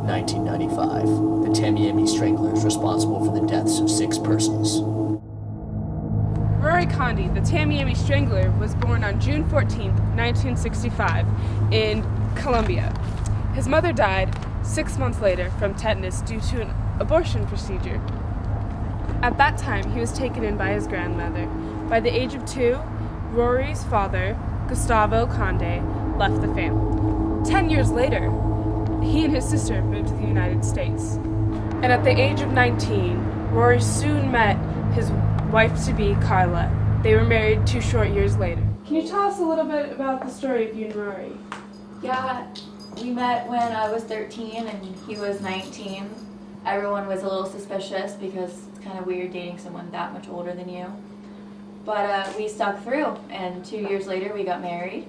1995. The Tamiami strangler is responsible for the deaths of 6 persons. Rory Conde, the Tamiami strangler, was born on June 14, 1965, in Colombia. His mother died 6 months later from tetanus due to an abortion procedure. At that time, he was taken in by his grandmother. By the age of 2, Rory's father, Gustavo Conde, left the family. 10 years later, he and his sister moved to the United States. And at the age of 19, Rory soon met his wife-to-be, Carla. They were married 2 short years later. Can you tell us a little bit about the story of you and Rory? Yeah, we met when I was 13 and he was 19. Everyone was a little suspicious because it's kind of weird dating someone that much older than you. But we stuck through, and 2 years later we got married.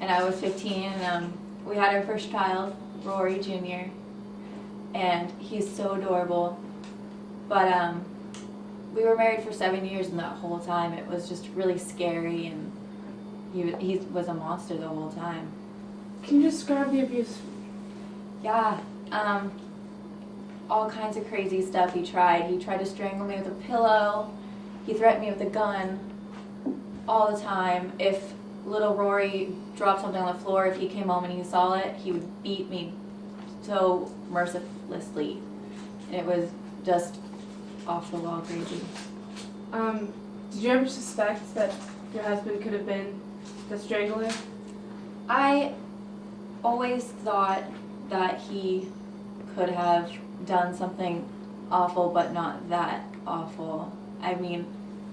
And I was 15, and we had our first child, Rory Jr. And he's so adorable. But we were married for 7 years, and that whole time it was just really scary, and he was a monster the whole time. Can you describe the abuse? Yeah, all kinds of crazy stuff he tried. He tried to strangle me with a pillow. He threatened me with a gun all the time. If little Rory dropped something on the floor, if he came home and he saw it, he would beat me so mercilessly. And it was just off the wall crazy. Did you ever suspect that your husband could have been the strangler? I always thought that he could have done something awful, but not that awful. I mean,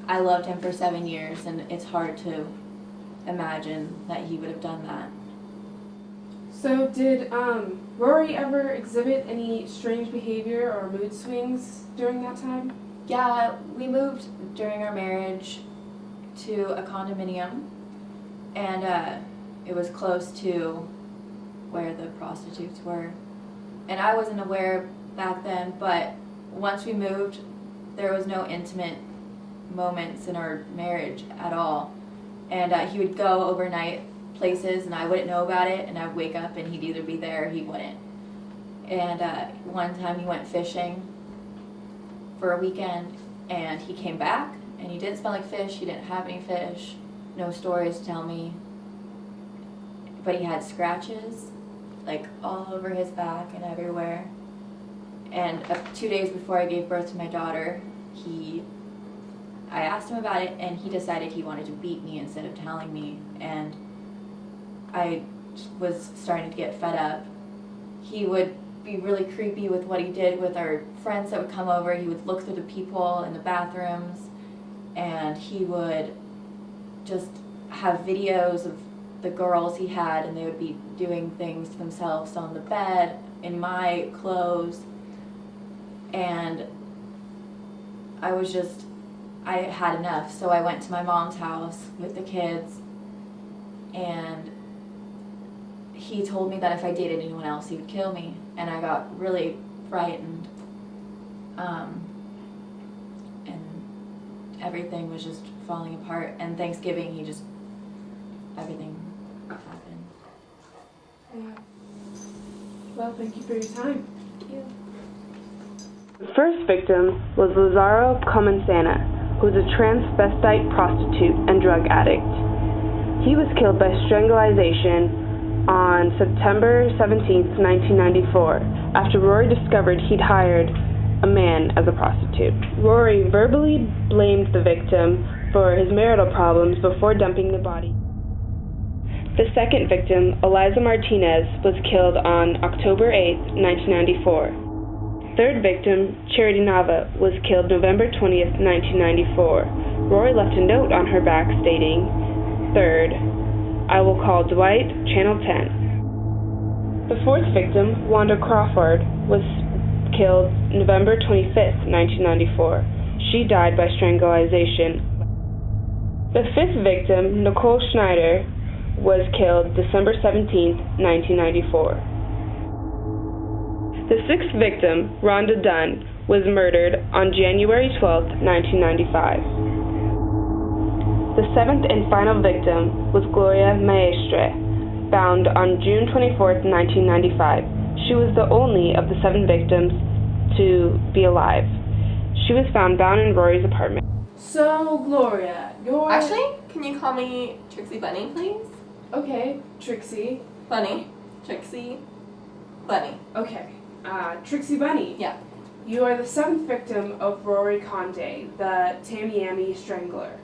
I loved him for 7 years, and it's hard to imagine that he would have done that. So did Rory ever exhibit any strange behavior or mood swings during that time? Yeah, we moved during our marriage to a condominium, and it was close to where the prostitutes were. And I wasn't aware back then, but once we moved, there was no intimate moments in our marriage at all. And he would go overnight places, and I wouldn't know about it, and I'd wake up and he'd either be there or he wouldn't. And one time he went fishing for a weekend, and he came back, and he didn't smell like fish, he didn't have any fish, no stories to tell me, but he had scratches like all over his back and everywhere. And 2 days before I gave birth to my daughter, I asked him about it, and he decided he wanted to beat me instead of telling me, and I was starting to get fed up. He would be really creepy with what he did with our friends that would come over. He would look through the people in the bathrooms, and he would just have videos of the girls he had, and they would be doing things to themselves on the bed, in my clothes, and I had enough. So I went to my mom's house with the kids, and he told me that if I dated anyone else, he would kill me, and I got really frightened, and everything was just falling apart. And Thanksgiving, everything happened. Yeah. Well, thank you for your time. Thank you. The first victim was Lazaro Comensana, who was a transvestite prostitute and drug addict. He was killed by strangulation on September 17, 1994, after Rory discovered he'd hired a man as a prostitute. Rory verbally blamed the victim for his marital problems before dumping the body. The second victim, Eliza Martinez, was killed on October 8, 1994. Third victim, Charity Nava, was killed November 20th, 1994. Rory left a note on her back stating, "Third, I will call Dwight, Channel 10. The fourth victim, Wanda Crawford, was killed November 25th, 1994. She died by strangulation. The fifth victim, Nicole Schneider, was killed December 17th, 1994. The sixth victim, Rhonda Dunn, was murdered on January 12, 1995. The seventh and final victim was Gloria Maestre, found on June 24, 1995. She was the only of the 7 victims to be alive. She was found bound in Rory's apartment. So, Gloria, you're... Actually, can you call me Trixie Bunny, please? Okay, Trixie. Bunny. Trixie Bunny. Okay, Trixie Bunny. Yeah. You are the 7th victim of Rory Conde, the Tamiami strangler.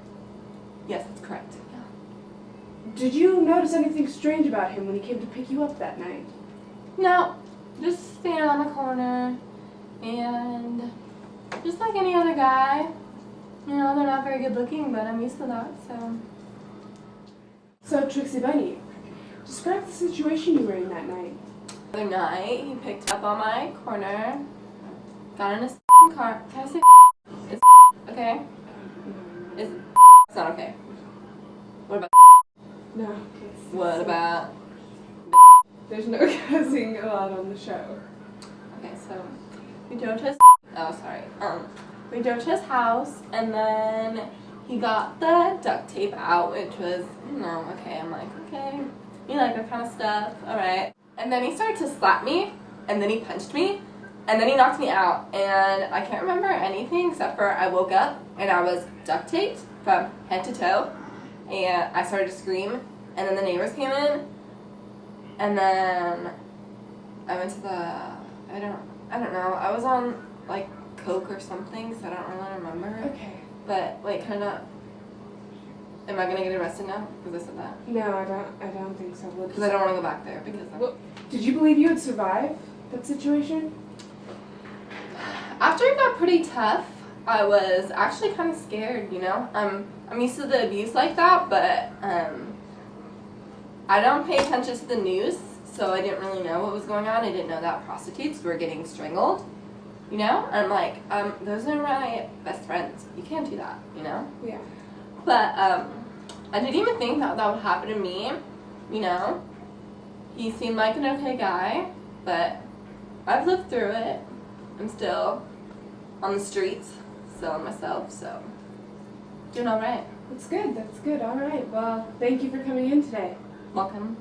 Yes, that's correct. Yeah. Did you notice anything strange about him when he came to pick you up that night? No, just standing on the corner, and just like any other guy. You know, they're not very good looking, but I'm used to that, so. So, Trixie Bunny, describe the situation you were in that night. The other night, he picked up on my corner, got in his car. Can I say it's okay? It's not okay. What about No. what about? There's no cussing allowed on the show. Okay, so we drove to his we drove to his house, and then he got the duct tape out, which was, okay. I'm like, okay, you like that kind of stuff, alright. And then he started to slap me, and then he punched me, and then he knocked me out, and I can't remember anything except for I woke up, and I was duct taped from head to toe, and I started to scream, and then the neighbors came in, and then I went to the, I don't know, I was on, like, Coke or something, so I don't really remember. Okay. But, like, kind of, am I going to get arrested now because I said that? No, I don't think so. Because I don't want to go back there because Well, did you believe you would survive that situation? after it got pretty tough, I was actually kind of scared, you know? I'm used to the abuse like that, but I don't pay attention to the news, so I didn't really know what was going on. I didn't know that prostitutes were getting strangled, you know? I'm like, those are my best friends. You can't do that, you know? Yeah. But I didn't even think that would happen to me, you know? He seemed like an okay guy, but I've lived through it. I'm still on the streets selling myself, so doing all right. That's good. All right. Well, thank you for coming in today. Welcome.